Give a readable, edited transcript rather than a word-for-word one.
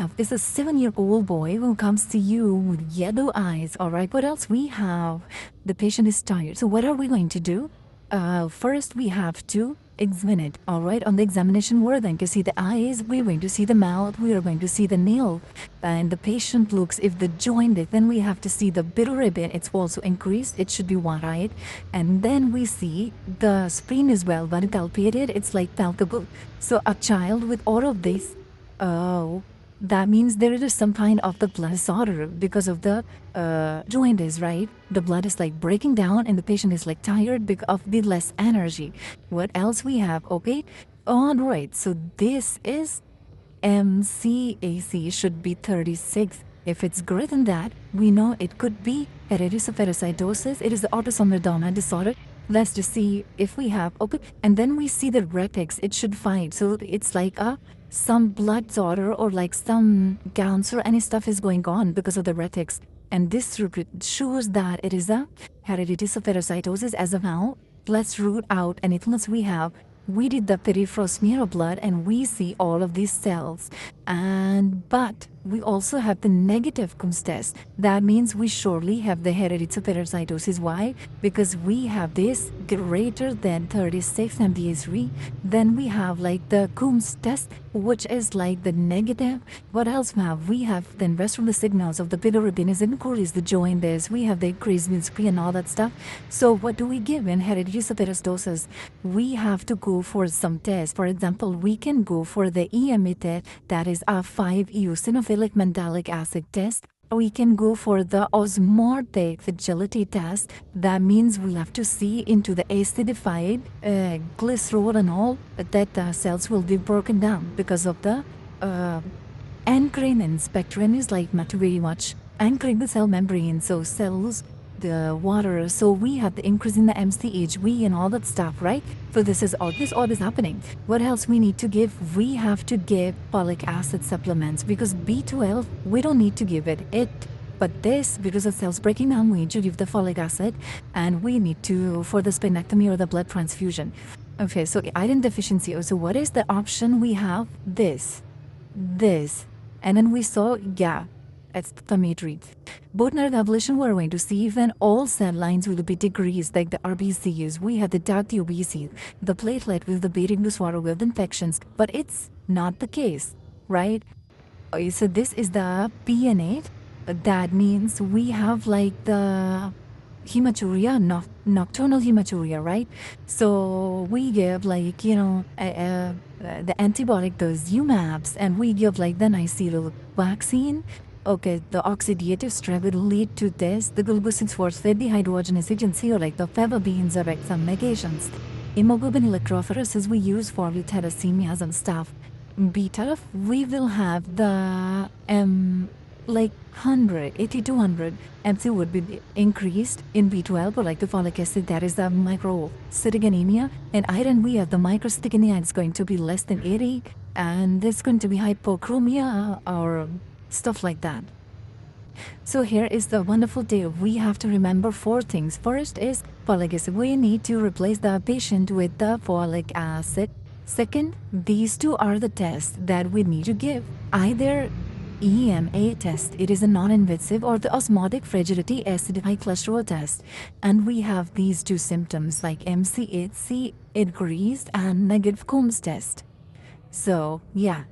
have is a 7-year-old boy who comes to you with yellow eyes. All right, what else we have? The patient is tired. So what are we going to do? First, we have to examine it. All right, on the examination, we're going to see the eyes, we're going to see the mouth, we are going to see the nail, and the patient looks. If the joint, then we have to see the bilirubin. It's also increased. It should be one-eyed, and then we see the spleen as well. When palpated, it's like palpable. So a child with all of this, oh, that means there is some kind of the blood disorder because of the jaundice, right? The blood is like breaking down and the patient is like tired because of the less energy. What else we have? Okay, all right. So this is MCHC should be 36. If it's greater than that, we know it could be hereditary spherocytosis. It is the autosomal dominant disorder. Let's just see if we have, okay, and then we see the retics. It should find, so it's like some blood disorder or like some cancer, any stuff is going on because of the retics, and this shows that it is a hereditary spherocytosis. As of now, let's root out anything else we have. We did the peripheral smear of blood and we see all of these cells, but we also have the negative Coombs test. That means we surely have the hereditary spherocytosis. Why? Because we have this greater than 36 MDA3. Then we have like the Coombs test, which is like the negative. What else we have? We have the rest of the signals of the bilirubin is increased, the jaundice, we have the increase in screen and all that stuff. So what do we give in hereditary spherocytosis? We have to go for some tests. For example, we can go for the EMA test, that is a 5-eosinophilic mandelic acid test. We can go for the osmotic fragility test. That means we'll have to see into the acidified glycerol and all that cells will be broken down because of the Ankyrin and Spectrin is like not very much anchoring the cell membrane, so cells the water. So we have the increase in the MCHC and all that stuff, right? So this is all is happening. What else we need to give? We have to give folic acid supplements because B12 we don't need to give it. But this, because of cells breaking down, we need to give the folic acid, and we need to for the splenectomy or the blood transfusion. Okay, so iron deficiency. So what is the option we have? This, and then we saw extravascular. Both nerve ablation, we're going to see when all cell lines will be decreased, like the RBCs. We have the dark RBC, the platelet with the beating disorder with infections, but it's not the case, right? So this is the PN8. That means we have like the hematuria, nocturnal hematuria, right? So we give like, the antibiotic, those UMAPs, and we give like the Glycerol vaccine. Okay, the oxidative stress will lead to this. The glucose-6-phosphate dehydrogenase agency, or like the fava beans or like some medications. Hemoglobin electrophoresis we use for thalassemias and stuff. Beta, we will have the like 80 to 100 MC would be increased in B12, or like the folic acid, that is the microcytic anemia, and iron we have the microcytic anemia, it's going to be less than 80, and there's going to be hypochromia or stuff like that. So here is the wonderful data. We have to remember 4 things. First is folic acid. We need to replace the patient with the folic acid. Second, these 2 are the tests that we need to give. Either EMA test, it is a non-invasive, or the osmotic fragility acidified cholesterol test. And we have these 2 symptoms like MCHC increased and negative Coombs test. So yeah,